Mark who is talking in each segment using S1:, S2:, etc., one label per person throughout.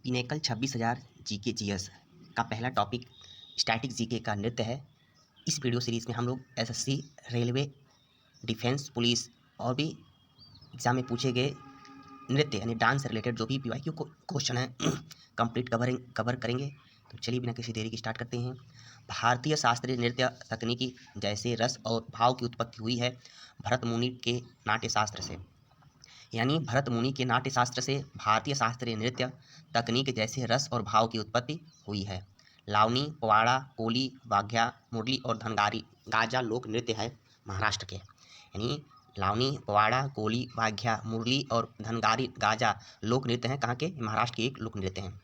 S1: Pinnacle 26,000 GK GS का पहला topic static GK का नृत्य है। इस वीडियो सीरीज़ में हम लोग एसएससी, रेलवे, डिफेंस, पुलिस और भी एग्जाम में पूछे गए नृत्य यानी डांस से रिलेटेड जो भी पीवाईक्यू क्वेश्चन है कंप्लीट कवर करेंगे। तो चलिए बिना किसी देरी के स्टार्ट करते हैं। भारतीय शास्त्रीय नृत्य तकनीकी जैसे रस और भाव की उत्पत्ति हुई है भरत मुनि के नाट्य शास्त्र से। यानी भरत मुनि के नाट्य शास्त्र से भारतीय शास्त्रीय नृत्य तकनीक जैसे रस और भाव की उत्पत्ति हुई है। लावनी, पवाड़ा, कोली, वाघ्या, मुरली और धनगारी गाजा लोक नृत्य है महाराष्ट्र के। यानी लावनी, पवाड़ा, कोली, वाघ्या, मुरली और धनगारी गाजा लोक नृत्य हैं कहाँ के? महाराष्ट्र के एक लोक नृत्य हैं।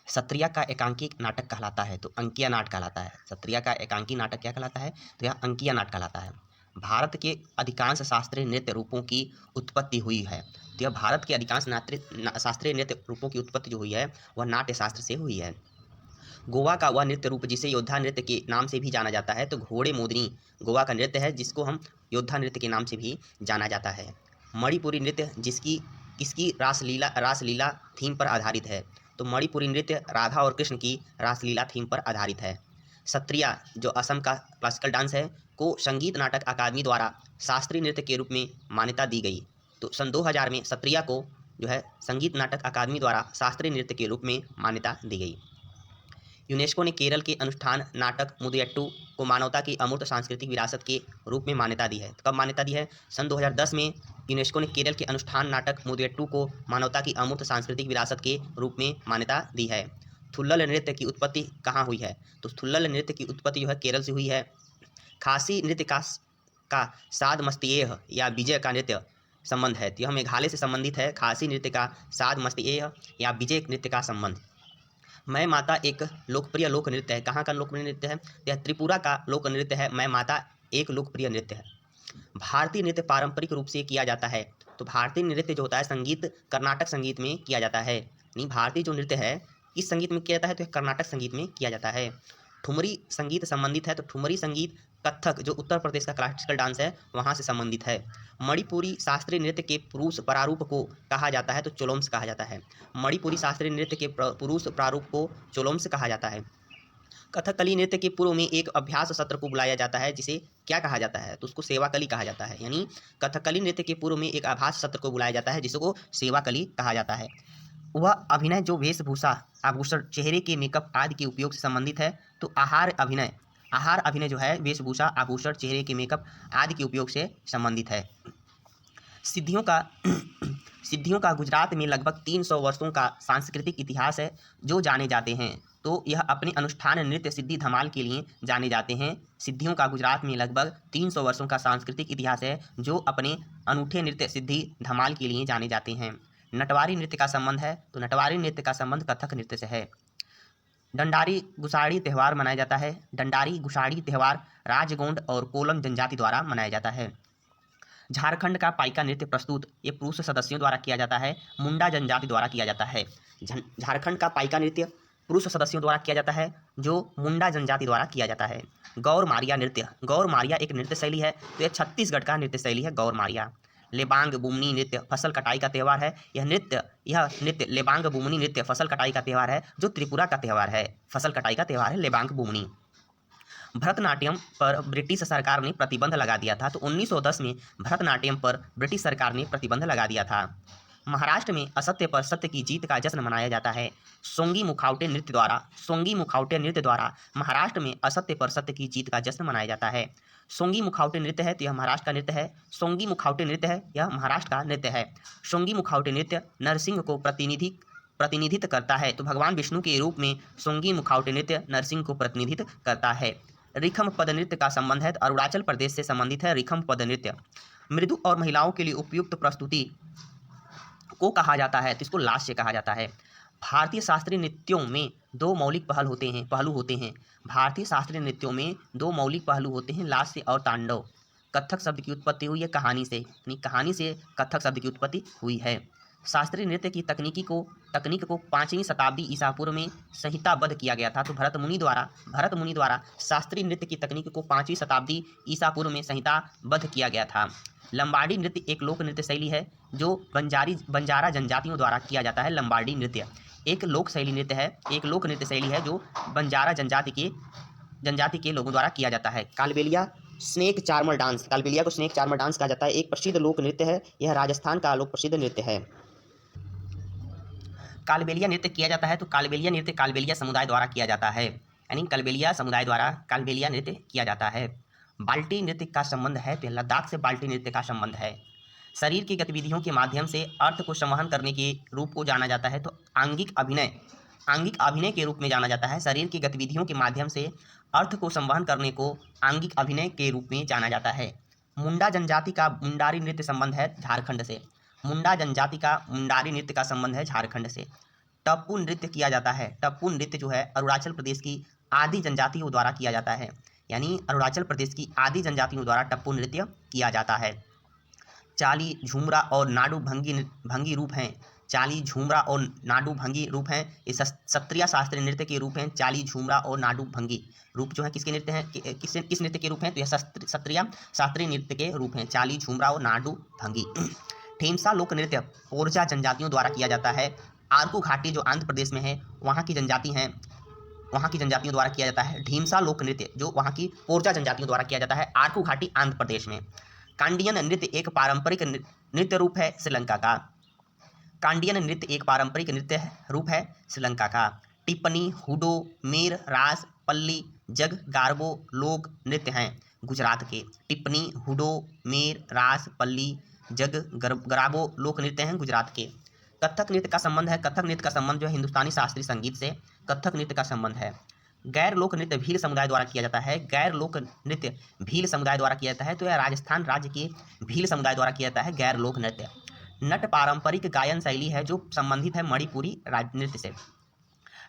S1: सत्रिया का एकांकी नाटक कहलाता है तो अंकिया नाट कहलाता है। सत्रिया का एकांकी नाटक क्या कहलाता है? तो यह अंकिया नाट कहलाता है। भारत के अधिकांश शास्त्रीय नृत्य रूपों की उत्पत्ति हुई है। तो यह भारत के अधिकांश शास्त्रीय नृत्य रूपों की उत्पत्ति जो हुई है वह नाट्य शास्त्र से हुई है। गोवा का वह नृत्य रूप जिसे योद्धा नृत्य के नाम से भी जाना जाता है तो घोड़े मोदनी गोवा का नृत्य है जिसको हम योद्धा नृत्य के नाम से भी जाना जाता है। मणिपुरी नृत्य इसकी रासलीला थीम पर आधारित है तो मणिपुरी नृत्य राधा और कृष्ण की रासलीला थीम पर आधारित है। सत्रिया जो असम का क्लासिकल डांस है को संगीत नाटक अकादमी द्वारा शास्त्रीय नृत्य के रूप में मान्यता दी गई। तो सन 2000 में सत्रिया को जो है संगीत नाटक अकादमी द्वारा शास्त्रीय नृत्य के रूप में मान्यता दी गई। यूनेस्को ने केरल के अनुष्ठान नाटक मुदियट्टू को मानवता की अमूर्त सांस्कृतिक विरासत के रूप में मान्यता दी है। कब मान्यता दी है? सन 2010 में यूनेस्को ने केरल के अनुष्ठान नाटक मुदियट्टू को मानवता की अमूर्त सांस्कृतिक विरासत के रूप में मान्यता दी है। थुल्लल नृत्य की उत्पत्ति कहाँ हुई है? तो थुल्लल नृत्य की उत्पत्ति जो है केरल से हुई है। खासी नृत्य का साद मस्तिएह या विजय का नृत्य संबंध है तो यह मेघालय से संबंधित है। खासी नृत्य का साद मस्तिएह या विजय नृत्य का संबंध। मैं माता एक लोकप्रिय लोक नृत्य है। कहाँ का लोकप्रिय नृत्य है? यह त्रिपुरा का लोक नृत्य है। मैं माता एक लोकप्रिय नृत्य है। भारतीय नृत्य पारंपरिक रूप से किया जाता है तो भारतीय नृत्य जो होता है संगीत कर्नाटक संगीत में किया जाता है। नहीं, भारतीय जो नृत्य है किस संगीत में किया जाता है? तो कर्नाटक संगीत में किया जाता है। ठुमरी संगीत संबंधित है तो ठुमरी संगीत कथक जो उत्तर प्रदेश का क्लासिकल डांस है वहाँ से संबंधित है। मणिपुरी शास्त्रीय नृत्य के पुरुष प्रारूप को कहा जाता है तो चोलोम्स कहा जाता है। मणिपुरी शास्त्रीय नृत्य के पुरुष प्रारूप को चोलोम्स कहा जाता है। कथकली नृत्य के पूर्व में एक अभ्यास सत्र को बुलाया जाता है जिसे क्या कहा जाता है? तो उसको सेवाकली कहा जाता है। यानी कथकली नृत्य के पूर्व में एक अभ्यास सत्र को बुलाया जाता है जिसको सेवाकली कहा जाता है। वह अभिनय जो वेशभूषा, आभूषण, चेहरे के मेकअप आदि के उपयोग से संबंधित है तो आहार अभिनय जो है वेशभूषा, आभूषण, चेहरे के मेकअप आदि के उपयोग से संबंधित है। सिद्धियों का गुजरात में लगभग 300 वर्षों का सांस्कृतिक इतिहास है जो जाने जाते हैं तो यह अपने अनुष्ठान नृत्य सिद्धि धमाल के लिए जाने जाते हैं। सिद्धियों का गुजरात में लगभग 300 वर्षों का सांस्कृतिक इतिहास है जो अपने अनूठे नृत्य सिद्धि धमाल के लिए जाने जाते हैं। नटवारी नृत्य का संबंध है तो नटवारी नृत्य का संबंध कथक नृत्य से है। डंडारी गुसाड़ी त्यौहार मनाया जाता है। डंडारी गुसाड़ी त्यौहार राजगोंड और कोलम जनजाति द्वारा मनाया जाता है। झारखंड का पाइका नृत्य प्रस्तुत ये पुरुष सदस्यों द्वारा किया जाता है, मुंडा जनजाति द्वारा किया जाता है। झारखंड का पाइका नृत्य पुरुष सदस्यों द्वारा किया जाता है जो मुंडा जनजाति द्वारा किया जाता है। गौर मारिया नृत्य, गौर मारिया एक नृत्य शैली है तो यह छत्तीसगढ़ का नृत्य शैली है गौर मारिया। लेबांग बुमनी नृत्य फसल कटाई का त्यौहार है। यह नृत्य लेबांग बुमनी नृत्य फसल कटाई का त्यौहार है जो त्रिपुरा का त्यौहार है। फसल कटाई का त्यौहार है लेबांग बुमनी। भरतनाट्यम पर ब्रिटिश सरकार ने प्रतिबंध लगा दिया था तो 1910 में भरतनाट्यम पर ब्रिटिश सरकार ने प्रतिबंध लगा दिया था। महाराष्ट्र में असत्य पर सत्य की जीत का जश्न मनाया जाता है सोंगी मुखौटे नृत्य द्वारा महाराष्ट्र में असत्य पर सत्य की जीत का जश्न मनाया जाता है। सोंगी मुखौटे नृत्य है तो यह महाराष्ट्र का नृत्य है। सोंगी मुखौटे नृत्य है यह महाराष्ट्र का नृत्य है। सोंगी मुखौटे नृत्य नरसिंह को प्रतिनिधित्व करता है तो भगवान विष्णु के रूप में सोंगी मुखौटे नृत्य नरसिंह को प्रतिनिधित्व करता है। रिखम पद नृत्य का संबंध है तो अरुणाचल प्रदेश से संबंधित है रिखम पद नृत्य। मृदु और महिलाओं के लिए उपयुक्त प्रस्तुति को कहा जाता है तो इसको लास्य कहा जाता है। भारतीय शास्त्रीय नृत्यों में दो मौलिक पहलू होते हैं। भारतीय शास्त्रीय नृत्यों में दो मौलिक पहलू होते हैं, लास्य और तांडव। कथक शब्द की उत्पत्ति हुई है कहानी से, यानी कहानी से कथक शब्द की उत्पत्ति हुई है। शास्त्रीय नृत्य की तकनीक को 5वीं शताब्दी ईसा पूर्व में संहिताबद्ध किया गया था तो भरत मुनि द्वारा शास्त्रीय नृत्य की तकनीक को 5वीं शताब्दी ईसा पूर्व में संहिताबद्ध किया गया था। लंबाडी नृत्य एक लोक नृत्य शैली है जो बंजारा जनजातियों द्वारा किया जाता है। लंबाडी नृत्य एक लोक शैली नृत्य है, एक लोक नृत्य शैली है जो बंजारा जनजाति के लोगों द्वारा किया जाता है। Kalbelia snake charmer dance, Kalbelia को स्नेक चार्मर डांस कहा जाता है, एक प्रसिद्ध लोक नृत्य है। यह राजस्थान का लोक प्रसिद्ध नृत्य है। कालबेलिया नृत्य किया जाता है तो कालबेलिया नृत्य कालबेलिया समुदाय द्वारा किया जाता है, यानी कालबेलिया समुदाय द्वारा कालबेलिया नृत्य किया जाता है। बाल्टी नृत्य का संबंध है तो लद्दाख से बाल्टी नृत्य का संबंध है। शरीर की गतिविधियों के माध्यम से अर्थ को संवहन करने के रूप को जाना जाता है तो आंगिक अभिनय के रूप में जाना जाता है। शरीर की गतिविधियों के माध्यम से अर्थ को संवहन करने को आंगिक अभिनय के रूप में जाना जाता है। मुंडा जनजाति का मुंडारी नृत्य संबंध है झारखंड से, मुंडा जनजाति का मुंडारी नृत्य का संबंध है झारखंड से। टप्पू नृत्य किया जाता है, टप्पू नृत्य जो है अरुणाचल प्रदेश की आदि जनजातियों द्वारा किया जाता है, यानी अरुणाचल प्रदेश की आदि जनजातियों द्वारा टप्पू नृत्य किया जाता है। चाली झूमरा और नाडू भंगी रूप हैं, चाली झूमरा और नाडू भंगी रूप हैं, ये सत्रिया शास्त्रीय नृत्य के रूप हैं। चाली झूमरा और नाडू भंगी रूप जो है किसके नृत्य हैं, किस नृत्य के रूप हैं, तो यह सत्रिया शास्त्रीय नृत्य के रूप हैं, चाली झूमरा और नाडू भंगी। ढीमसा लोक नृत्य ओरछा जनजातियों द्वारा किया जाता है। आरकू घाटी जो आंध्र प्रदेश में है वहाँ की जनजाति हैं, वहाँ की जनजातियों द्वारा किया जाता है। ढीमसा लोक नृत्य जो वहाँ की ओरछा जनजातियों द्वारा किया जाता है, आरकू घाटी आंध्र प्रदेश में। कांडियन नृत्य एक पारंपरिक नृत्य रूप है श्रीलंका का, कांडियन नृत्य एक पारंपरिक नृत्य रूप है श्रीलंका का। टिप्पणी, हुडो, मेर, रास, पल्ली, जग, गारबो लोक नृत्य हैं गुजरात के। टिप्पणी, हुडो, मेर, रास, पल्ली, जग, गराबो लोक नृत्य हैं गुजरात के। कथक नृत्य का संबंध है, कथक नृत्य का संबंध जो है हिंदुस्तानी शास्त्रीय संगीत से कथक नृत्य का संबंध है। गैर लोक नृत्य भील समुदाय द्वारा किया जाता है, गैर लोक नृत्य भील समुदाय द्वारा किया जाता है तो यह राजस्थान राज्य के भील समुदाय द्वारा किया जाता है गैर लोक नृत्य। नट पारंपरिक गायन शैली है जो संबंधित है मणिपुरी नृत्य से,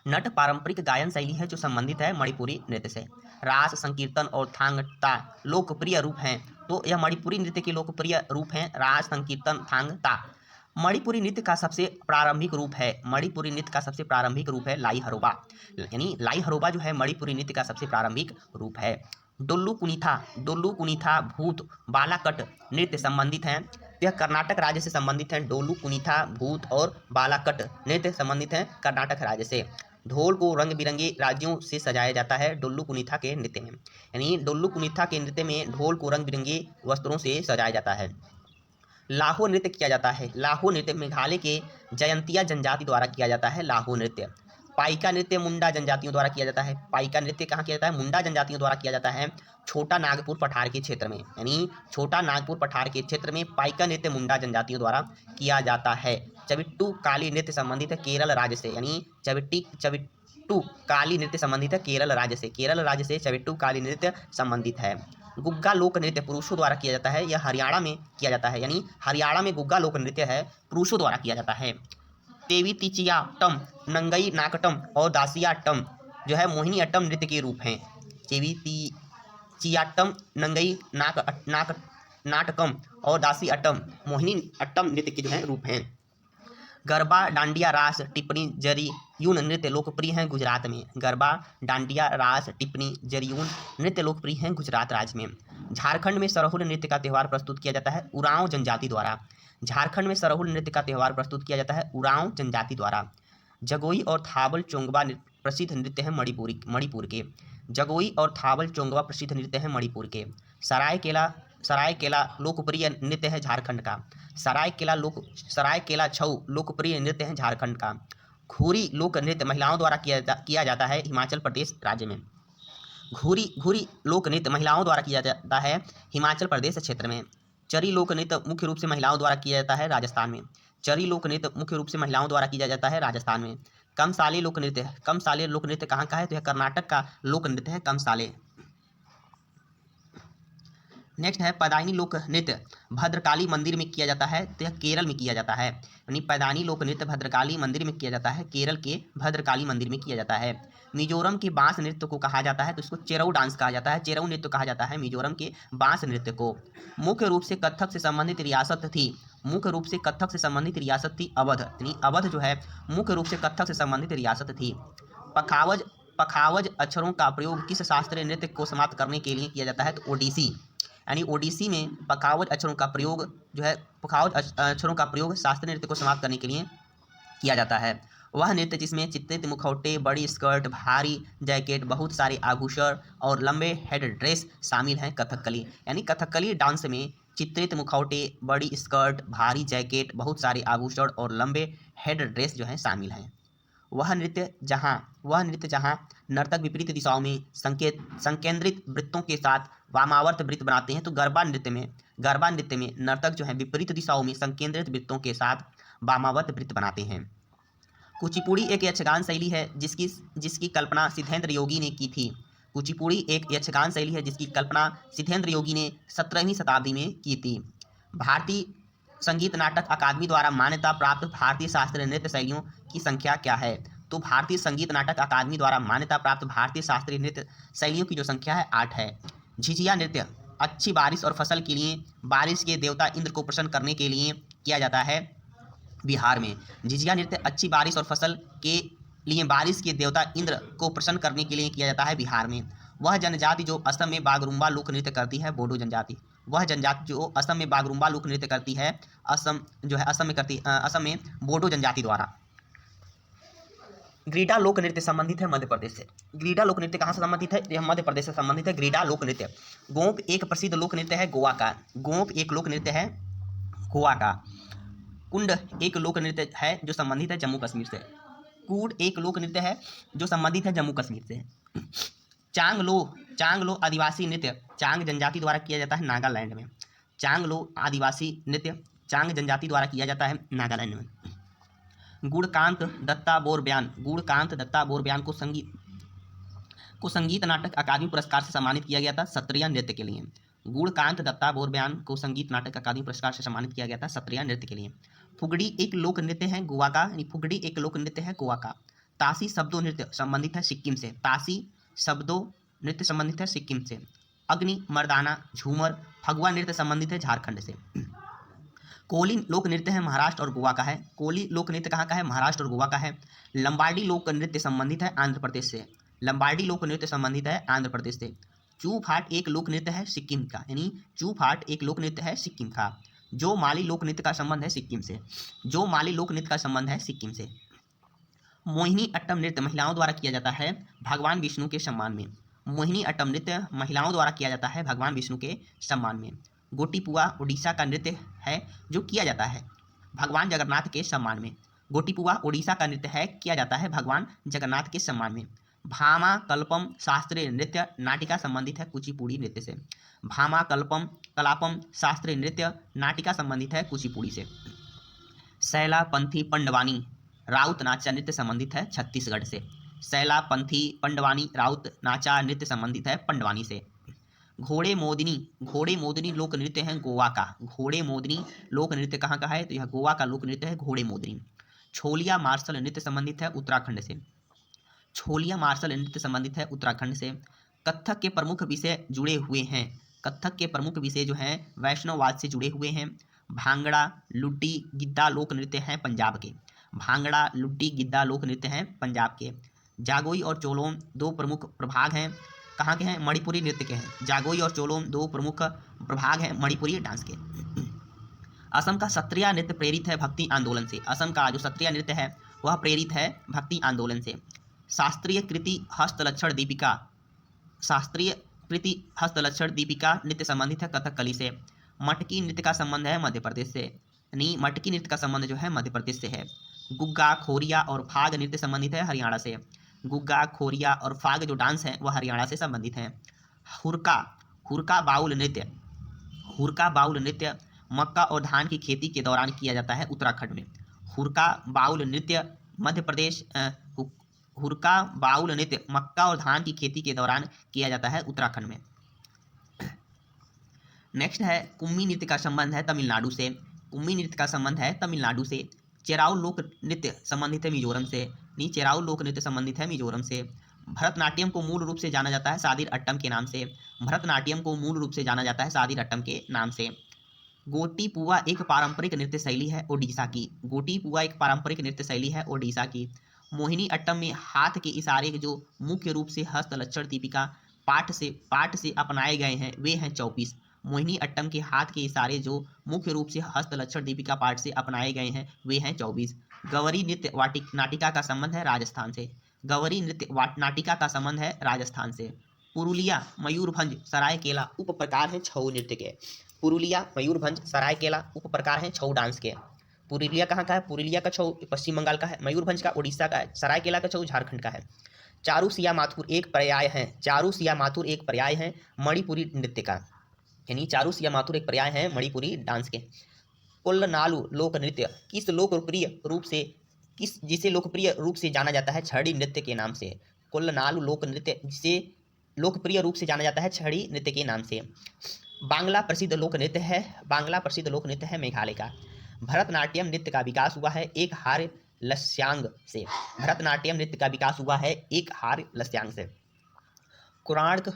S1: नट पारंपरिक गायन शैली है जो संबंधित है मणिपुरी नृत्य से। रास, संकीर्तन और थांगता लोकप्रिय रूप हैं तो यह मणिपुरी नृत्य के लोकप्रिय रूप हैं, रास, संकीर्तन, थांगता। मणिपुरी नृत्य का सबसे प्रारंभिक रूप है, मणिपुरी नृत्य का सबसे प्रारंभिक रूप है लाई हरोबा, यानी लाई हरोबा जो है मणिपुरी नृत्य का सबसे प्रारंभिक रूप है। डोल्लू कुनीथा भूत बालाकट नृत्य संबंधित हैं, यह कर्नाटक राज्य से संबंधित हैं। डोल्लू कुनीथा भूत और बालाकट नृत्य संबंधित हैं कर्नाटक राज्य से। ढोल को रंग बिरंगे राज्यों से सजाया जाता है डोल्लू कुनीथा के नृत्य में, यानी डोल्लू कुनीथा के नृत्य में ढोल को रंग बिरंगे वस्त्रों से सजाया जाता है। लाहो नृत्य किया जाता है, लाहो नृत्य मेघालय के जयंतिया जनजाति द्वारा किया जाता है लाहो नृत्य। पाइका नृत्य मुंडा जनजातियों द्वारा किया जाता है, पाइका नृत्य कहाँ किया जाता है, मुंडा जनजातियों द्वारा किया जाता है छोटा नागपुर पठार के क्षेत्र में, यानी छोटा नागपुर पठार के क्षेत्र में पाइका नृत्य मुंडा जनजातियों द्वारा किया जाता है। चविट्टू काली नृत्य संबंधित है केरल राज्य से, यानी चविट्टू काली नृत्य संबंधित है केरल राज्य से, केरल राज्य से चविट्टू काली नृत्य संबंधित है। गुग्गा लोक नृत्य पुरुषों द्वारा किया जाता है, यह हरियाणा में किया जाता है, यानी हरियाणा में गुग्गा लोक नृत्य है पुरुषों द्वारा किया जाता है। तेवितिचियाट्टम, नंगई नाकटम और दासियाट्टम जो है मोहिनी अट्टम नृत्य के रूप हैं। तेवितिचियाट्टम, नंगई नाटकम और दासी अट्टम मोहिनी अट्टम नृत्य के जो है रूप हैं। गरबा, डांडिया, रास, टिप्पणी, जरीयून नृत्य लोकप्रिय हैं गुजरात में। गरबा, डांडिया, रास, टिप्पणी, जरीयून नृत्य लोकप्रिय हैं गुजरात राज्य में। झारखंड में सरहुल नृत्य का त्यौहार प्रस्तुत किया जाता है उरांव जनजाति द्वारा, झारखंड में सरहुल नृत्य का त्यौहार प्रस्तुत किया जाता है उरांव जनजाति द्वारा। जगोई और थावल चोंगवा प्रसिद्ध नृत्य हैं मणिपुर के, जगोई और थावल चोंगवा प्रसिद्ध नृत्य हैं मणिपुर के। सरायकेला लोकप्रिय नृत्य है झारखंड का, सरायकेला छऊ लोकप्रिय नृत्य है झारखंड का। घूरी लोक नृत्य महिलाओं द्वारा किया जाता है हिमाचल प्रदेश राज्य में, घूरी लोक नृत्य महिलाओं द्वारा किया जाता है हिमाचल प्रदेश क्षेत्र में। चरी लोक नृत्य मुख्य रूप से महिलाओं द्वारा किया जाता है राजस्थान में, चरी लोक नृत्य मुख्य रूप से महिलाओं द्वारा किया जाता है राजस्थान में। कमसाले लोक नृत्य कहाँ का है, तो यह कर्नाटक का लोक नृत्य है कमसाले। नेक्स्ट है पैदानी लोक नृत्य भद्रकाली मंदिर में किया जाता है, तो यह केरल में किया जाता है, यानी पैदानी लोक नृत्य भद्रकाली मंदिर में किया जाता है, केरल के भद्रकाली मंदिर में किया जाता है। मिजोरम के बांस नृत्य को कहा जाता है तो इसको चेरऊ डांस कहा जाता है, चेरऊ नृत्य कहा जाता है मिजोरम के बांस नृत्य को। मुख्य रूप से कथक से संबंधित रियासत थी अवध, यानी अवध जो है मुख्य रूप से कथक से संबंधित रियासत थी। पखावज अक्षरों का प्रयोग किस शास्त्रीय नृत्य को समाप्त करने के लिए किया जाता है, तो ओडिसी, यानी ओडिसी में पखावज अक्षरों का प्रयोग जो है शास्त्रीय नृत्य को समाप्त करने के लिए किया जाता है। वह नृत्य जिसमें चित्रित मुखौटे, बड़ी स्कर्ट, भारी जैकेट, बहुत सारे आभूषण और लंबे हेड ड्रेस शामिल हैं कथकली। यानी कथकली डांस में चित्रित मुखौटे, बड़ी स्कर्ट, भारी जैकेट, बहुत सारे आभूषण और लंबे हेड ड्रेस जो हैं शामिल हैं। वह नृत्य जहाँ नर्तक विपरीत दिशाओं में संकेंद्रित वृत्तों के साथ वामावर्त वृत्त बनाते हैं, तो गरबा नृत्य में नर्तक जो है विपरीत दिशाओं में संकेंद्रित वृत्तों के साथ वामावर्त वृत्त बनाते हैं। कुचिपुड़ी एक यक्षगान शैली है जिसकी कल्पना सिद्धेंद्र योगी ने की थी। कुचिपुड़ी एक यक्षगान शैली है जिसकी कल्पना सिद्धेंद्र योगी ने 17वीं शताब्दी में की थी। भारतीय संगीत नाटक अकादमी द्वारा मान्यता प्राप्त भारतीय शास्त्रीय नृत्य शैलियों की संख्या क्या है? तो भारतीय संगीत नाटक अकादमी द्वारा मान्यता प्राप्त भारतीय शास्त्रीय नृत्य शैलियों की जो संख्या है 8 है। झिझिया नृत्य अच्छी बारिश और फसल के लिए बारिश के देवता इंद्र को प्रसन्न करने के लिए किया जाता है बिहार में। झिझिया नृत्य अच्छी बारिश और फसल के लिए बारिश के देवता इंद्र को प्रसन्न करने के लिए किया जाता है बिहार में। वह जनजाति जो असम में बागरुम्बा लोक नृत्य करती है बोडो जनजाति। वह जनजाति जो असम में बागरुम्बा लोक नृत्य करती है असम में बोडो जनजाति द्वारा। ग्रीडा लोक नृत्य संबंधित है मध्य प्रदेश से। ग्रीडा लोक नृत्य कहाँ से संबंधित है? यह मध्य प्रदेश से संबंधित है। ग्रीडा लोक नृत्य। गोंप एक प्रसिद्ध लोक नृत्य है गोवा का। गोंप एक लोक नृत्य है गोवा का। कुंड एक लोक नृत्य है जो संबंधित है जम्मू कश्मीर से। कूड एक लोक नृत्य है जो संबंधित है जम्मू कश्मीर से। चांगलो आदिवासी नृत्य चांग जनजाति द्वारा किया जाता है नागालैंड में। चांगलो आदिवासी नृत्य चांग जनजाति द्वारा किया जाता है नागालैंड में। गुणकांत दत्ता बोरब्यान को संगीत नाटक अकादमी पुरस्कार से सम्मानित किया गया था सत्रिया नृत्य के लिए। गुणकांत दत्ता बोरब्यान को संगीत नाटक अकादमी पुरस्कार से सम्मानित किया गया था सत्रिया नृत्य के लिए। फुगड़ी एक लोक नृत्य है गोवा का। फुगड़ी एक लोक नृत्य है गोवा का। तासी शब्दों नृत्य संबंधित है सिक्किम से। तासी शब्दों नृत्य संबंधित है सिक्किम से। अग्नि मर्दाना झूमर फगुआ नृत्य संबंधित है झारखंड से। कोली लोक नृत्य है महाराष्ट्र और गोवा का है। कोली लोक नृत्य कहाँ का है? महाराष्ट्र और गोवा का है। लंबाडी लोक नृत्य संबंधित है आंध्र प्रदेश से। लंबाडी लोक नृत्य संबंधित है आंध्र प्रदेश से। चू फाट एक लोक नृत्य है सिक्किम का। यानी चू फाट एक लोक नृत्य है सिक्किम का। जो माली लोक नृत्य का संबंध है सिक्किम से। जो माली लोक नृत्य का संबंध है सिक्किम से। मोहिनी अट्टम नृत्य महिलाओं द्वारा किया जाता है भगवान विष्णु के सम्मान में। मोहिनी अट्टम नृत्य महिलाओं द्वारा किया जाता है भगवान विष्णु के सम्मान में। गोटीपुआ उड़ीसा का नृत्य है जो किया जाता है भगवान जगन्नाथ के सम्मान में। गोटीपुआ उड़ीसा का नृत्य है किया जाता है भगवान जगन्नाथ के सम्मान में। भामा कल्पम शास्त्रीय नृत्य नाटिका संबंधित है कुचिपुड़ी नृत्य से। भामा कलापम शास्त्रीय नृत्य नाटिका संबंधित है कुचिपुड़ी से। सैला पंथी पंडवानी राउत नाचा नृत्य संबंधित है छत्तीसगढ़ से। सैला पंथी पंडवानी राउत नाचा नृत्य संबंधित है पंडवानी से। घोड़े मोदनी लोक नृत्य है गोवा का। घोड़े मोदनी लोक नृत्य कहाँ का है? तो यह गोवा का लोक नृत्य है घोड़े मोदनी। छोलिया मार्शल नृत्य संबंधित है उत्तराखंड से। छोलिया मार्शल नृत्य संबंधित है उत्तराखंड से। कत्थक के प्रमुख विषय जुड़े हुए हैं। कत्थक के प्रमुख विषय जो हैं वैष्णववाद से जुड़े हुए हैं। भांगड़ा लुड्डी गिद्दा लोक नृत्य हैं पंजाब के। भांगड़ा लुड्डी गिद्दा लोक नृत्य हैं पंजाब के। जागोई और चोलोम दो प्रमुख प्रभाग हैं कहाँ के हैं? मणिपुरी नृत्य के हैं। जागोई और चोलोम दो प्रमुख प्रभाग हैं मणिपुरी डांस के। असम का सत्रिया नृत्य प्रेरित है भक्ति आंदोलन से। असम का जो सत्रिया नृत्य है वह प्रेरित है भक्ति आंदोलन से। शास्त्रीय कृति हस्तलक्षण दीपिका नृत्य संबंधित है कथकली से। मटकी नृत्य का संबंध है मध्य प्रदेश से। यानी मटकी नृत्य का संबंध जो है मध्य प्रदेश से है। गुग्गा खोरिया और फाग नृत्य संबंधित है हरियाणा से। गुग्गा खोरिया और फाग जो डांस है वह हरियाणा से संबंधित है। हुरका बाउल नृत्य मक्का और धान की खेती के दौरान किया जाता है उत्तराखंड में। हुरका बाउल नृत्य मध्य प्रदेश हुरका बाउल नृत्य मक्का और धान की खेती के दौरान किया जाता है उत्तराखंड में। नेक्स्ट है कुम्मी नृत्य का संबंध है तमिलनाडु से। कुम्मी नृत्य का संबंध है तमिलनाडु से। चेराउ लोक नृत्य संबंधित है मिजोरम से। चेराउ लोक नृत्य संबंधित है मिजोरम से। भरतनाट्यम को मूल रूप से जाना जाता है सादिर अट्टम के नाम से। भरतनाट्यम को मूल रूप से जाना जाता है सादिर अट्टम के नाम से। गोटीपुआ एक पारंपरिक नृत्य शैली है ओडिशा की। गोटीपुआ एक पारंपरिक नृत्य शैली है ओडिशा की। मोहिनी अट्टम में हाथ के इशारे जो मुख्य रूप से हस्तलक्षण दीपिका पाठ से अपनाए गए हैं वे हैं 24। मोहिनी अट्टम के हाथ के इशारे जो मुख्य रूप से हस्तलक्षण दीपिका पाठ से अपनाए गए हैं वे हैं 24।
S2: गौरी नृत्य नाटिका का संबंध है राजस्थान से। गौरी नृत्य नाटिका का संबंध है राजस्थान से। पुरुलिया मयूरभंज सरायकेला उप प्रकार हैं छऊ नृत्य के। पुरुलिया मयूरभंज सरायकेला उप प्रकार हैं छऊ डांस के। पुरुलिया कहाँ का है? पुरुलिया का छऊ पश्चिम बंगाल का है। मयूरभंज का उड़ीसा का है। सरायकेला का छऊ झारखंड का है। चारू सिया माथुर एक पर्याय है। चारू सिया माथुर एक पर्याय है मणिपुरी नृत्य का, यानी चारू सिया माथुर एक पर्याय है मणिपुरी डांस के। कुल्लनालु लोक नृत्य जिसे लोकप्रिय रूप से जाना जाता है छड़ी नृत्य के नाम से। कुल्लनालु लोक नृत्य जिसे लोकप्रिय रूप से जाना जाता है छड़ी नृत्य के नाम से। बांग्ला प्रसिद्ध लोक नृत्य है मेघालय का। भरतनाट्यम नृत्य का विकास हुआ है एक हार लस्यांग से। भरतनाट्यम नृत्य का विकास हुआ है एक हार लस्यांग से। कोणार्क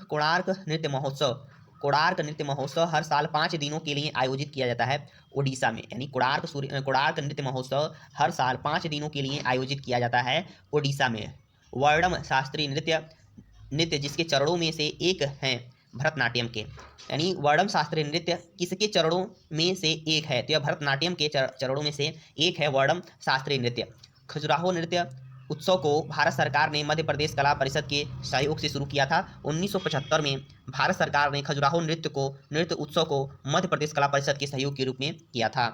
S2: नृत्य महोत्सव हर साल 5 दिनों के लिए आयोजित किया जाता है ओडिशा में, यानी कोणार्क नृत्य महोत्सव हर साल 5 दिनों के लिए आयोजित किया जाता है ओडिशा में। वर्णम शास्त्रीय नृत्य जिसके चरणों में से एक है भरतनाट्यम के, यानी वर्णम शास्त्रीय नृत्य किसके चरणों में से एक है? तो यह भरतनाट्यम के चरणों में से एक है वर्णम शास्त्रीय नृत्य। खजुराहो नृत्य उत्सव को भारत सरकार ने मध्य प्रदेश कला परिषद के सहयोग से शुरू किया था। 1975 में भारत सरकार ने खजुराहो नृत्य उत्सव को मध्य प्रदेश कला परिषद के सहयोग के रूप में किया था।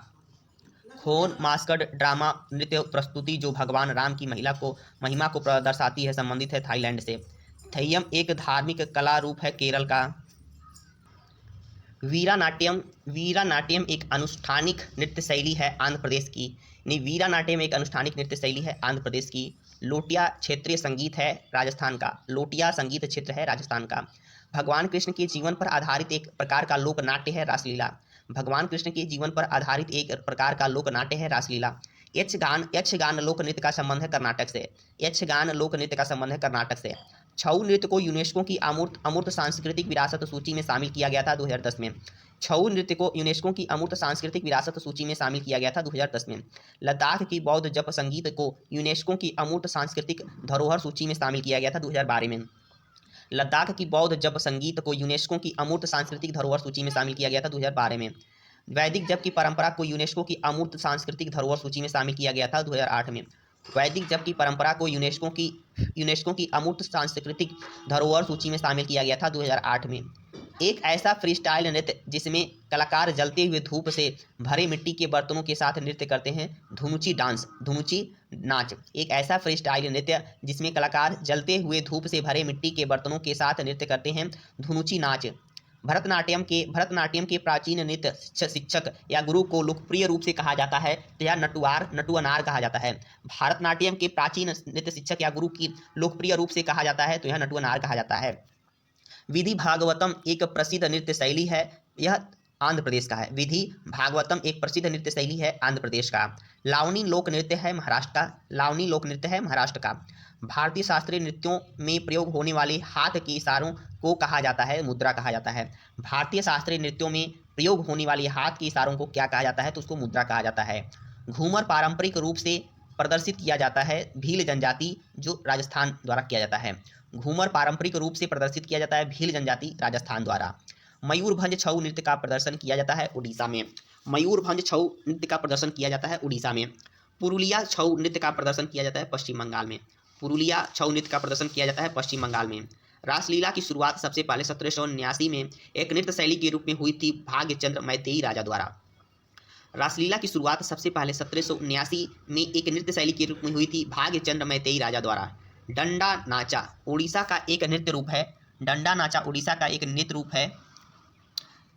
S2: खोन मास्कड ड्रामा नृत्य प्रस्तुति जो भगवान राम की महिमा को दर्शाती है, संबंधित है थाईलैंड से। थेयम एक धार्मिक कला रूप है केरल का। वीरानाट्यम एक अनुष्ठानिक नृत्य शैली है आंध्र प्रदेश की। वीरानाट्यम एक अनुष्ठानिक नृत्य शैली है आंध्र प्रदेश की। लोटिया क्षेत्रीय संगीत है राजस्थान का। लोटिया संगीत क्षेत्र है राजस्थान का। भगवान कृष्ण के जीवन पर आधारित एक प्रकार का लोक नाट्य है रासलीला। भगवान कृष्ण के जीवन पर आधारित एक प्रकार का लोक नाट्य है रासलीला। यक्षगान लोक नृत्य का संबंध है कर्नाटक से। यक्षगान लोक नृत्य का संबंध है कर्नाटक से। छऊ नृत्य को यूनेस्को की अमूर्त सांस्कृतिक विरासत सूची में शामिल किया गया था 2010 में। छऊ नृत्य को यूनेस्को की अमूर्त सांस्कृतिक विरासत सूची में शामिल किया गया था 2010 में। लद्दाख की बौद्ध जप संगीत को यूनेस्को की अमूर्त सांस्कृतिक धरोहर सूची में शामिल किया गया था 2012 में। लद्दाख की बौद्ध जप संगीत को यूनेस्को की अमूर्त सांस्कृतिक धरोहर सूची में शामिल किया गया था 2012 में। वैदिक जप की परंपरा को यूनेस्को की अमूर्त सांस्कृतिक धरोहर सूची में शामिल किया गया था 2008 में। वैदिक जप की परंपरा को यूनेस्को की अमूर्त सांस्कृतिक धरोहर सूची में शामिल किया गया था 2008 में। एक ऐसा फ्रीस्टाइल नृत्य जिसमें कलाकार जलते हुए धूप से भरे मिट्टी के बर्तनों के साथ नृत्य करते हैं, धुनुची नाच। एक ऐसा फ्रीस्टाइल नृत्य जिसमें कलाकार जलते हुए धूप से भरे मिट्टी के बर्तनों के साथ नृत्य करते हैं, धुनुची नाच। भरतनाट्यम के प्राचीन नृत्य शिक्षक या गुरु को लोकप्रिय रूप से कहा जाता है या नटुअनार कहा जाता है। भारतनाट्यम के प्राचीन नृत्य शिक्षक या गुरु की लोकप्रिय रूप से कहा जाता है तो यह नटुअनार कहा जाता है। विधि भागवतम एक प्रसिद्ध नृत्य शैली है, यह आंध्र प्रदेश का है। विधि भागवतम एक प्रसिद्ध नृत्य शैली है आंध्र प्रदेश का। लावनी लोक नृत्य है महाराष्ट्र का। भारतीय शास्त्रीय नृत्यों में प्रयोग होने वाले हाथ के इशारों को कहा जाता है मुद्रा कहा जाता है। भारतीय शास्त्रीय नृत्यों में प्रयोग होने वाले हाथ के इशारों को क्या कहा जाता है? तो उसको मुद्रा कहा जाता है। घूमर पारंपरिक रूप से प्रदर्शित किया जाता है भील जनजाति जो राजस्थान द्वारा किया जाता है। घूमर पारंपरिक रूप से प्रदर्शित किया जाता है भील जनजाति राजस्थान द्वारा। मयूरभंज छऊ नृत्य का प्रदर्शन किया जाता है उड़ीसा में। मयूरभंज छऊ नृत्य का प्रदर्शन किया जाता है उड़ीसा में। पुरुलिया छऊ नृत्य का प्रदर्शन किया जाता है पश्चिम बंगाल में। पुरुलिया छऊ नृत्य का प्रदर्शन किया जाता है पश्चिम बंगाल में। रासलीला की शुरुआत सबसे पहले 1779 में एक नृत्य शैली के रूप में हुई थी भाग्यचंद्र मैतेई राजा द्वारा। रासलीला की शुरुआत सबसे पहले 1779 में एक नृत्य शैली के रूप में हुई थी भाग्यचंद्र मैतेई राजा द्वारा। डंडा नाचा उड़ीसा का एक नृत्य रूप है। डंडा नाचा उड़ीसा का एक नृत्य रूप है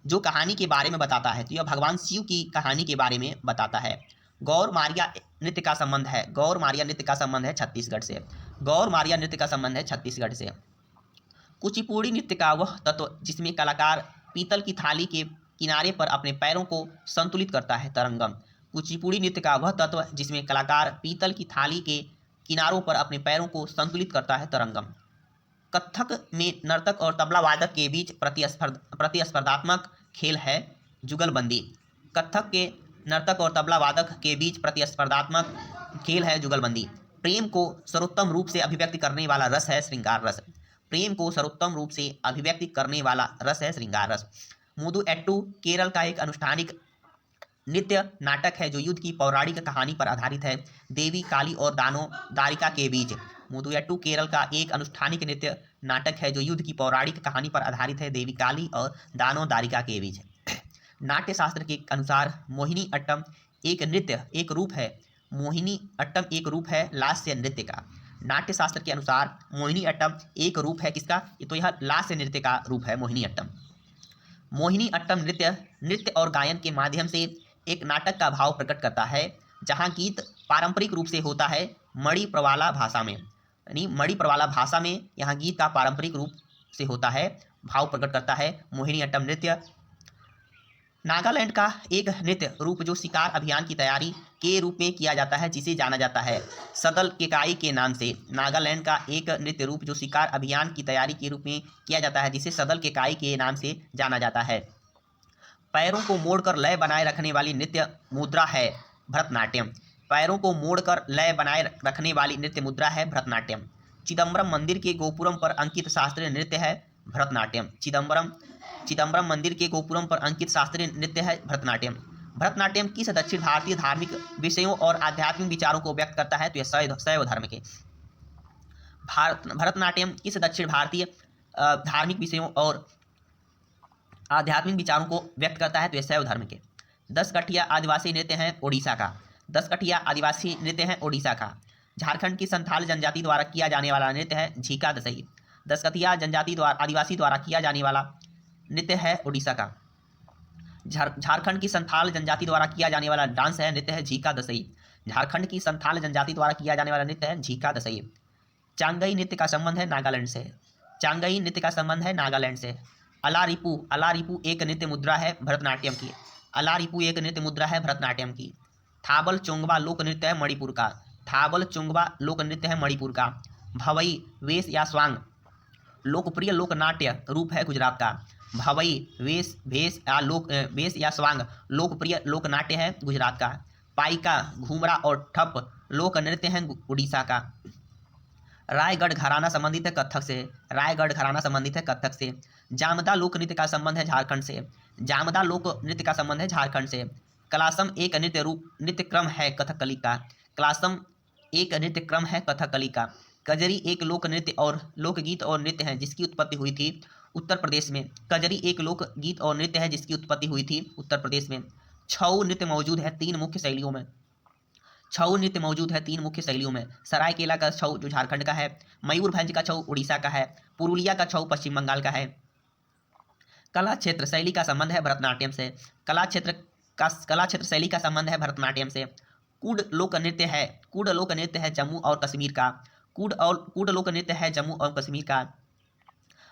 S2: जो कहानी के बारे में बताता है, तो यह भगवान शिव की कहानी के बारे में बताता है। गौर मारिया नृत्य का संबंध है छत्तीसगढ़ से। गौर मारिया नृत्य का संबंध है छत्तीसगढ़ से। कुचिपुड़ी नृत्य का वह तत्व जिसमें कलाकार पीतल की थाली के किनारे पर अपने पैरों को संतुलित करता है, तरंगम। कुचिपुड़ी नृत्य का वह तत्व जिसमें कलाकार पीतल की थाली के किनारों पर अपने पैरों को संतुलित करता है, तरंगम। कथक में नर्तक और तबला वादक के बीच प्रतिस्पर्धात्मक खेल है, जुगलबंदी। कथक के नर्तक और तबला वादक के बीच प्रतिस्पर्धात्मक खेल है, जुगलबंदी। प्रेम को सर्वोत्तम रूप से अभिव्यक्ति करने वाला रस है श्रृंगार रस। प्रेम को सर्वोत्तम रूप से अभिव्यक्ति करने वाला रस है श्रृंगार रस। मुदुएट्टू केरल का एक अनुष्ठानिक नृत्य नाटक है जो युद्ध की पौराणिक कहानी पर आधारित है। देवी काली और दानव दारिका के बीच। मुदुयाट्टू केरल का एक अनुष्ठानिक नृत्य नाटक है जो युद्ध की पौराणिक कहानी पर आधारित है। देवी काली और दानव दारिका के बीच। नाट्य शास्त्र के अनुसार मोहिनी अट्टम एक रूप है। मोहिनी अट्टम एक रूप है लास्य नृत्य का। नाट्य शास्त्र के अनुसार मोहिनी अट्टम एक रूप है किसका? तो यह लास्य नृत्य का रूप है मोहिनी अट्टम। मोहिनी अट्टम नृत्य और गायन के माध्यम से एक नाटक का भाव प्रकट करता है, जहां गीत पारंपरिक रूप से होता है मणिप्रवाला भाषा में। यानी मणिप्रवाला भाषा में यहाँ गीत का पारंपरिक रूप से होता है, भाव प्रकट करता है मोहिनी अट्टम नृत्य। नागालैंड का एक नृत्य रूप जो शिकार अभियान की तैयारी के रूप में किया जाता है, जिसे जाना जाता है सदल केकाई के नाम से। नागालैंड का एक नृत्य रूप जो शिकार अभियान की तैयारी के रूप में किया जाता है, जिसे सदल केकाई के नाम से जाना जाता है। पैरों को मोड़कर लय बनाए रखने वाली नृत्य मुद्रा है भरतनाट्यम। पैरों को मोड़कर लय बनाए रखने वाली नृत्य मुद्रा है भरतनाट्यम। चिदम्बरम मंदिर के गोपुरम पर अंकित शास्त्रीय नृत्य है भरतनाट्यम। चिदम्बरम मंदिर के गोपुरम पर अंकित शास्त्रीय नृत्य है भरतनाट्यम। भरतनाट्यम किस दक्षिण भारतीय धार्मिक विषयों और आध्यात्मिक विचारों को व्यक्त करता है? तो यह शैव धर्म के। भरतनाट्यम किस दक्षिण भारतीय धार्मिक विषयों और आध्यात्मिक विचारों को व्यक्त करता है? तो यह शैव धर्म के। 10 कठिया आदिवासी नृत्य हैं ओडिशा का। 10 कठिया आदिवासी नृत्य हैं ओडिशा का। झारखंड की संथाल जनजाति द्वारा किया जाने वाला नृत्य है झीका दशई। 10 कठिया जनजाति द्वारा आदिवासी द्वारा किया जाने वाला नृत्य है ओडिशा का। झारखंड की संथाल जनजाति द्वारा किया जाने वाला डांस है नृत्य है झीका दशई। झारखंड की संथाल जनजाति द्वारा किया जाने वाला नृत्य है झीका दशई। चांगई नृत्य का संबंध है नागालैंड से। चांगई नृत्य का संबंध है नागालैंड से। अलारिपू एक नृत्य मुद्रा है भरतनाट्यम की। अलारिपू एक नृत्य मुद्रा है भरतनाट्यम की। थाबल चोंगबा लोक नृत्य है मणिपुर का। थाबल चोंगबा लोक नृत्य है मणिपुर का। भवई वेश या स्वांग लोकप्रिय लोक नाट्य रूप है गुजरात का। भवई वेश या स्वांग लोकप्रिय लोक नाट्य है गुजरात का। पाइका घूमरा और ठप लोक नृत्य है उड़ीसा का। रायगढ़ घराना संबंधित है कथक से। रायगढ़ घराना संबंधित है कथक से। जामदा लोक नृत्य का संबंध है झारखंड से। जामदा लोक नृत्य का संबंध है झारखंड से। कलासम एक नृत्य क्रम है कथकली का। कलासम एक नृत्य क्रम है कथकली का। कजरी एक लोक नृत्य और लोकगीत और नृत्य है जिसकी उत्पत्ति हुई थी उत्तर प्रदेश में। कजरी एक लोकगीत और नृत्य है जिसकी उत्पत्ति हुई थी उत्तर प्रदेश में। छऊ नृत्य मौजूद है 3 मुख्य शैलियों में। छऊ नृत्य मौजूद है 3 मुख्य शैलियों में। सरायकेला का छऊ जो झारखंड का है। मयूरभंज का छऊ उड़ीसा का है। पुरुलिया का छऊ पश्चिम बंगाल का है। कला क्षेत्र शैली का संबंध है भरतनाट्यम से। कला क्षेत्र शैली का संबंध है भरतनाट्यम से। कूड लोक नृत्य है जम्मू और कश्मीर का। कूड लोक नृत्य है जम्मू और कश्मीर का।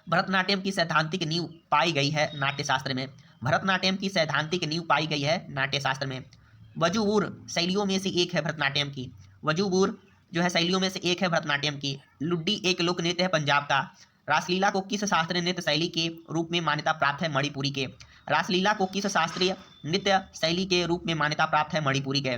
S2: भरतनाट्यम की सैद्धांतिक नींव पाई गई है नाट्यशास्त्र में। भरतनाट्यम की सैद्धांतिक नींव पाई गई है नाट्यशास्त्र में। वजूबूर शैलियों में से एक है भरतनाट्यम की। वजूबूर जो है शैलियों में से एक है भरतनाट्यम की। लुड्डी एक लोक नृत्य है पंजाब का। रासलीला को किस शास्त्रीय नृत्य शैली के रूप में मान्यता प्राप्त है? मणिपुरी के। रासलीला को किस शास्त्रीय नृत्य शैली के रूप में मान्यता प्राप्त है? मणिपुरी के।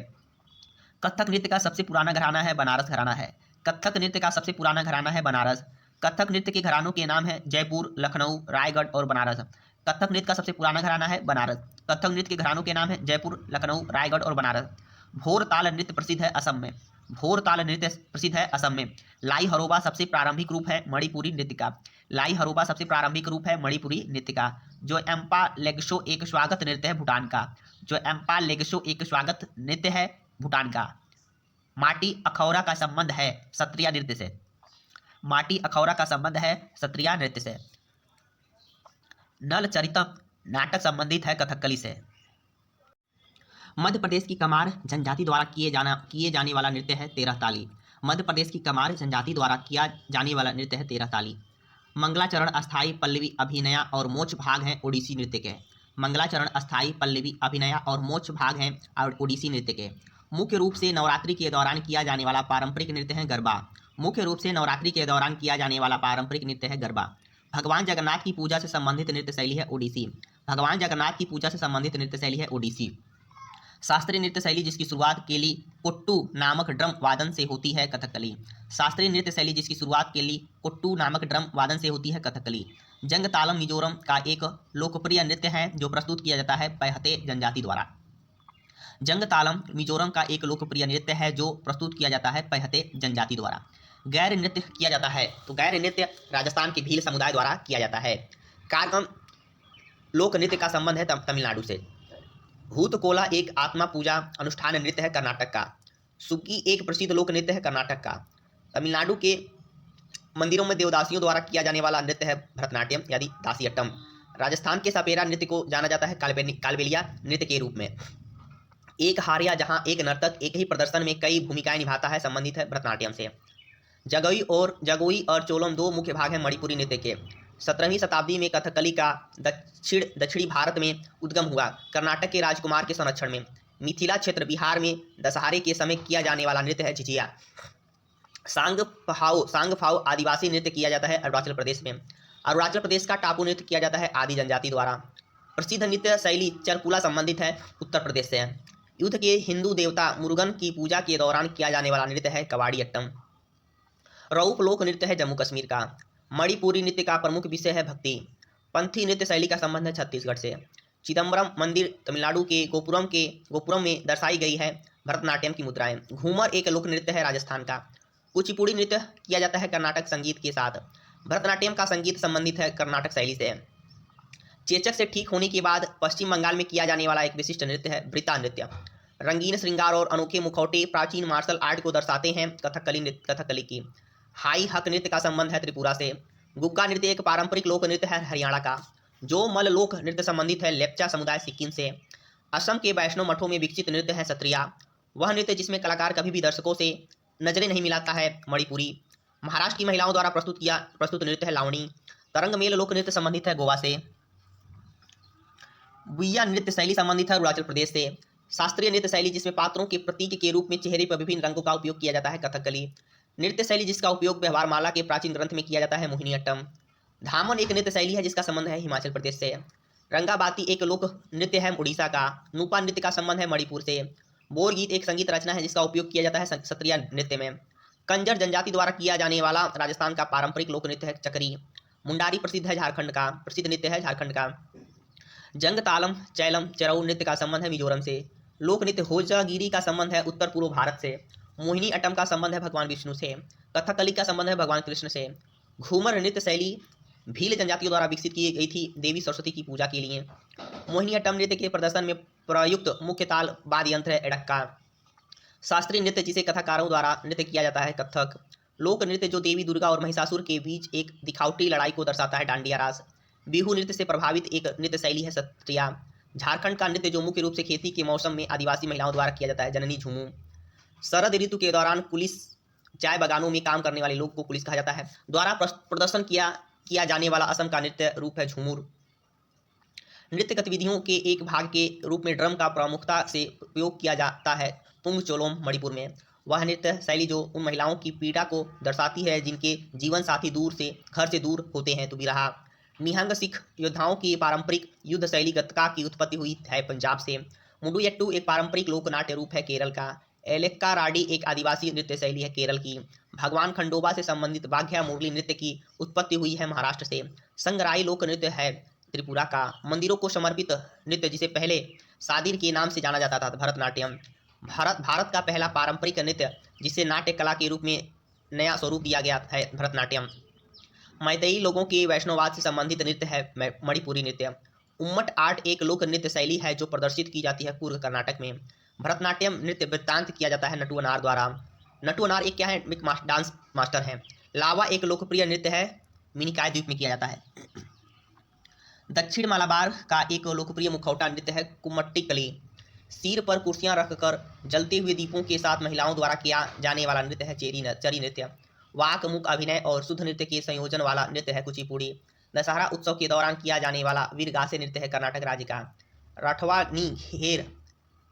S2: कथक नृत्य का सबसे पुराना घराना है बनारस घराना है। कथक नृत्य का सबसे पुराना घराना है बनारस। कथक नृत्य के घरानों के नाम है जयपुर, लखनऊ, रायगढ़ और बनारस। कथक नृत्य का सबसे पुराना घराना है बनारस। कथक नृत्य के घरानों के नाम है जयपुर, लखनऊ, रायगढ़ और बनारस। भोर ताल नृत्य प्रसिद्ध है असम में। भोर ताल नृत्य प्रसिद्ध है असम में। लाई हरोबा सबसे प्रारंभिक रूप है मणिपुरी नृत्य का। लाई हरोबा सबसे प्रारंभिक रूप है मणिपुरी नृत्य का। जो एम्पा लेगशो एक स्वागत नृत्य है भूटान का। जो एम्पा लेगशो एक स्वागत नृत्य है भूटान का। माटी अखौरा का संबंध है सत्रिया नृत्य से। माटी अखौरा का संबंध है सत्रिया नृत्य से। नल चरितम नाटक संबंधित है कथकली से। मध्य प्रदेश की कमार जनजाति द्वारा किए जाने वाला नृत्य है 13 ताली। मध्य प्रदेश की कमार जनजाति द्वारा किया जाने वाला नृत्य है 13 ताली। मंगलाचरण अस्थाई पल्लवी अभिनया और मोक्ष भाग हैं ओडिसी नृत्य के। मंगलाचरण अस्थाई पल्लवी अभिनया और मोक्ष भाग हैं ओडिसी नृत्य के। मुख्य रूप से नवरात्रि के दौरान किया जाने वाला पारंपरिक नृत्य है गरबा। मुख्य रूप से नवरात्रि के दौरान किया जाने वाला पारंपरिक नृत्य है गरबा। भगवान जगन्नाथ की पूजा से संबंधित नृत्य शैली है ओडिसी। भगवान जगन्नाथ की पूजा से संबंधित नृत्य शैली है ओडिसी। शास्त्रीय नृत्य शैली जिसकी शुरुआत केली कोट्टू नामक ड्रम वादन से होती है कथकली। शास्त्रीय नृत्य शैली जिसकी शुरुआत केली कोट्टू नामक ड्रम वादन से होती है कथकली। जंग तालम मिजोरम का एक लोकप्रिय नृत्य है जो प्रस्तुत किया जाता है पैहते जनजाति द्वारा। जंग तालम मिजोरम का एक लोकप्रिय नृत्य है जो प्रस्तुत किया जाता है पैहते जनजाति द्वारा। गैर नृत्य किया जाता है तो गैर नृत्य राजस्थान के भील समुदाय द्वारा किया जाता है। कारगम लोक नृत्य का संबंध है तमिलनाडु से। भूत कोला एक आत्मा पूजा अनुष्ठान नृत्य है कर्नाटक का। सुकी एक प्रसिद्ध लोक नृत्य है कर्नाटक का। तमिलनाडु के मंदिरों में देवदासियों द्वारा किया जाने वाला नृत्य है भरतनाट्यम यानी दासियट्टम। राजस्थान के सपेरा नृत्य को जाना जाता है कालबेलिया नृत्य के रूप में। एक हारिया जहां एक नर्तक एक ही प्रदर्शन में कई भूमिकाएं निभाता है संबंधित है भरतनाट्यम से। जगोई और चोलम दो मुख्य भाग हैं मणिपुरी नृत्य के। 17वीं शताब्दी में कथकली का दक्षिणी भारत में उद्गम हुआ कर्नाटक के राजकुमार के संरक्षण में। मिथिला क्षेत्र बिहार में दशहरे के समय किया जाने वाला नृत्य है झिझिया। सांगफाओ आदिवासी नृत्य किया जाता है अरुणाचल प्रदेश में। अरुणाचल प्रदेश का टापू नृत्य किया जाता है आदि जनजाति द्वारा। प्रसिद्ध नृत्य शैली चरकुला संबंधित है उत्तर प्रदेश से। युद्ध के हिंदू देवता मुरुगन की पूजा के दौरान किया जाने वाला नृत्य है कवाड़ियट्टम। रऊप लोक नृत्य है जम्मू कश्मीर का। मणिपुरी नृत्य का प्रमुख विषय है भक्ति। पंथी नृत्य शैली का संबंध है छत्तीसगढ़ से। चिदम्बरम मंदिर तमिलनाडु के गोपुरम में दर्शाई गई है भरतनाट्यम की मुद्राएं। घूमर एक लोक नृत्य है राजस्थान का। कुचिपुड़ी नृत्य किया जाता है कर्नाटक संगीत के साथ। भरतनाट्यम का संगीत संबंधित है कर्नाटक शैली से। चेचक से ठीक होने के बाद पश्चिम बंगाल में किया जाने वाला एक विशिष्ट नृत्य है वृता नृत्य। रंगीन श्रृंगार और अनोखे मुखौटे प्राचीन मार्शल आर्ट को दर्शाते हैं कथकली की। हाई हक नृत्य का संबंध है त्रिपुरा से। गुग्गा नृत्य एक पारंपरिक लोक नृत्य है हरियाणा का। जो मल लोक नृत्य संबंधित है लेप्चा समुदाय सिक्किम से। असम के वैष्णव मठों में विकसित नृत्य है सत्रिया। वह नृत्य जिसमें कलाकार कभी भी दर्शकों से नजरें नहीं मिलाता है मणिपुरी। महाराष्ट्र की महिलाओं द्वारा प्रस्तुत नृत्य है लावणी। तरंग मेल लोक नृत्य संबंधित है गोवा से। बुइया नृत्य शैली संबंधित है अरुणाचल प्रदेश से। शास्त्रीय नृत्य शैली जिसमें पात्रों के प्रतीक के रूप में चेहरे पर विभिन्न रंगों का उपयोग किया जाता है कथकली। नृत्य शैली जिसका उपयोग व्यवहार माला के प्राचीन ग्रंथ में किया जाता है मोहिनीअट्टम। धामन एक नृत्य शैली है जिसका संबंध है हिमाचल प्रदेश से। रंगाबाती एक लोक नृत्य है उड़ीसा का। नूपा नृत्य का संबंध है मणिपुर से। बोर गीत एक संगीत रचना है जिसका उपयोग किया जाता है सत्रिया नृत्य में। कंजर जनजाति द्वारा किया जाने वाला राजस्थान का पारंपरिक लोक नृत्य है चकरी। मुंडारी प्रसिद्ध नृत्य है झारखंड का। जंग तालम चैलम चरऊ नृत्य का संबंध है मिजोरम से। लोक नृत्य होजागिरी का संबंध है उत्तर पूर्व भारत से। मोहिनी अट्टम का संबंध है भगवान विष्णु से। कथकली का संबंध है भगवान कृष्ण से। घूमर नृत्य शैली भील जनजातियों द्वारा विकसित की गई थी देवी सरस्वती की पूजा के लिए। मोहिनी अट्टम नृत्य के प्रदर्शन में प्रयुक्त मुख्य ताल वाद्य यंत्र है एड़क्का। शास्त्रीय नृत्य जिसे कथाकारों द्वारा नृत्य किया जाता है कथक। लोक नृत्य जो देवी दुर्गा और महिषासुर के बीच एक दिखावटी लड़ाई को दर्शाता है डांडिया रास। बिहू नृत्य से प्रभावित एक नृत्य शैली है सत्रिया। झारखंड का नृत्य जो मुख्य रूप से खेती के मौसम में आदिवासी महिलाओं द्वारा किया जाता है जननी झूमू। शरद ऋतु के दौरान कुलिस चाय बागानों में काम करने वाले लोग को कुलिस कहा जाता है द्वारा प्रदर्शन किया जाने वाला असम का नृत्य रूप है झूमुर। नृत्य गतिविधियों के एक भाग के रूप में ड्रम का प्रमुखता से उपयोग किया जाता है पुंग चोलोम मणिपुर में। वह नृत्य शैली जो उन महिलाओं की पीड़ा को दर्शाती है जिनके जीवन साथी घर से दूर होते हैं तो बिरहा। निहंग सिख योद्धाओं की पारंपरिक युद्ध शैली गतका की उत्पत्ति हुई है पंजाब से। मुडुयट्टू एक पारंपरिक लोक नाट्य रूप है केरल का। एलेक्का राडी एक आदिवासी नृत्य शैली है केरल की। भगवान खंडोबा से संबंधित बाघ्या मुरली नृत्य की उत्पत्ति हुई है महाराष्ट्र से। संगराई लोक नृत्य है त्रिपुरा का। मंदिरों को समर्पित नृत्य जिसे पहले सादिर के नाम से जाना जाता था भरतनाट्यम। भारत का पहला पारंपरिक नृत्य जिसे नाट्य कला के रूप में नया स्वरूप दिया गया है भरतनाट्यम। मैतेई लोगों के वैष्णववाद से संबंधित नृत्य है मणिपुरी नृत्य। उम्मट आर्ट एक लोक नृत्य शैली है जो प्रदर्शित की जाती है पूर्व कर्नाटक में। भरतनाट्यम नृत्य वृत्तांत किया जाता है नटुअनार द्वारा। नटुअनार एक क्या है एक डांस मास्टर है। लावा एक लोकप्रिय नृत्य है मिनिकाय द्वीप में किया जाता है। दक्षिण मालाबार का एक लोकप्रिय मुखौटा नृत्य है कुम्मट्टी कली। सिर पर कुर्सियां रखकर जलते हुए दीपों के साथ महिलाओं द्वारा किया जाने वाला नृत्य है चरी नृत्य। वाक मुख अभिनय और शुद्ध नृत्य के संयोजन वाला नृत्य है कुचिपुड़ी। दशहरा उत्सव के दौरान किया जाने वाला वीरगासे नृत्य है कर्नाटक राज्य का।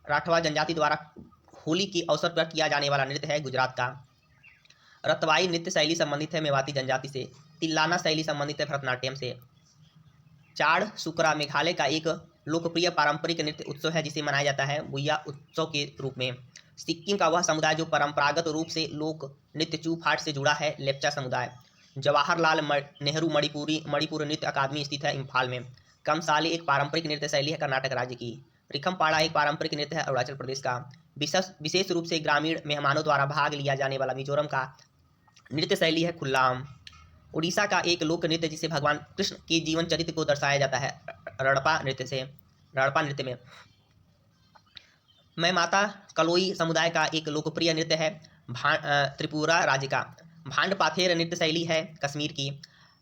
S2: राठवा जनजाति द्वारा होली के अवसर पर किया जाने वाला नृत्य है गुजरात का। रतवाई नृत्य शैली संबंधित है मेवाती जनजाति से। तिल्लाना शैली संबंधित है भरतनाट्यम से। चाड़ सुकरा मेघालय का एक लोकप्रिय पारंपरिक नृत्य उत्सव है जिसे मनाया जाता है बुइया उत्सव के रूप में। सिक्किम का वह समुदाय जो परंपरागत रूप से लोक नृत्य चूफाट से जुड़ा है लेप्चा समुदाय। जवाहरलाल नेहरू मणिपुर नृत्य अकादमी स्थित है इम्फाल में। कमसाले एक पारंपरिक नृत्य शैली है कर्नाटक राज्य की। रिखमपाड़ा एक पारंपरिक नृत्य है अरुणाचल प्रदेश का। विशेष रूप से ग्रामीण मेहमानों द्वारा भाग लिया जाने वाला मिजोरम का नृत्य शैली है खुल्लाम। उड़ीसा का एक लोक नृत्य जिसे भगवान कृष्ण के जीवन चरित्र को दर्शाया जाता है रड़पा नृत्य में। मैं माता कलोई समुदाय का एक लोकप्रिय नृत्य है त्रिपुरा राज्य का। भांड पाथेर नृत्य शैली है कश्मीर की।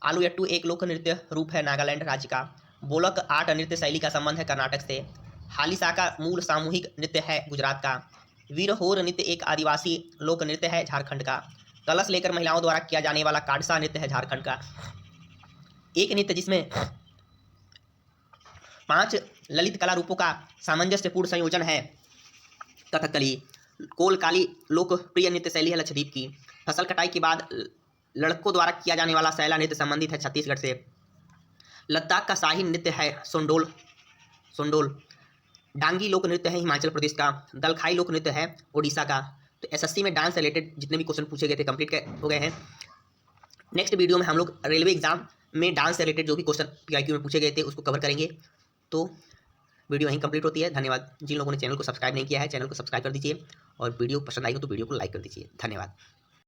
S2: आलूयट्टू एक लोक नृत्य रूप है नागालैंड राज्य का। बोलक आर्ट नृत्य शैली का संबंध है कर्नाटक से। हालिसाका मूल सामूहिक नृत्य है गुजरात का। वीरहोर नृत्य एक आदिवासी लोक नृत्य है झारखंड का। कलश लेकर महिलाओं द्वारा किया जाने वाला काडसा नृत्य है झारखंड का। एक नृत्य जिसमें 5 ललित कला रूपों का सामंजस्यपूर्ण संयोजन है कथकली। कोलकाली लोकप्रिय नृत्य शैली है लक्षद्वीप की। फसल कटाई के बाद लड़कों द्वारा किया जाने वाला सैला नृत्य संबंधित है छत्तीसगढ़ से। लद्दाख का शाही नृत्य है सोंडोल। डांगी लोक नृत्य है हिमाचल प्रदेश का। दलखाई लोक नृत्य है उड़ीसा का। तो एसएससी में डांस से रिलेटेड जितने भी क्वेश्चन पूछे गए थे कंप्लीट हो गए हैं। नेक्स्ट वीडियो में हम लोग रेलवे एग्जाम में डांस से रिलेटेड जो भी क्वेश्चन पीआईक्यू में पूछे गए थे उसको कवर करेंगे। तो वीडियो यहीं कंप्लीट होती है। धन्यवाद। जिन लोगों ने चैनल को सब्सक्राइब नहीं किया है चैनल को सब्सक्राइब कर दीजिए और वीडियो पसंद आई हो तो वीडियो को लाइक कर दीजिए। धन्यवाद।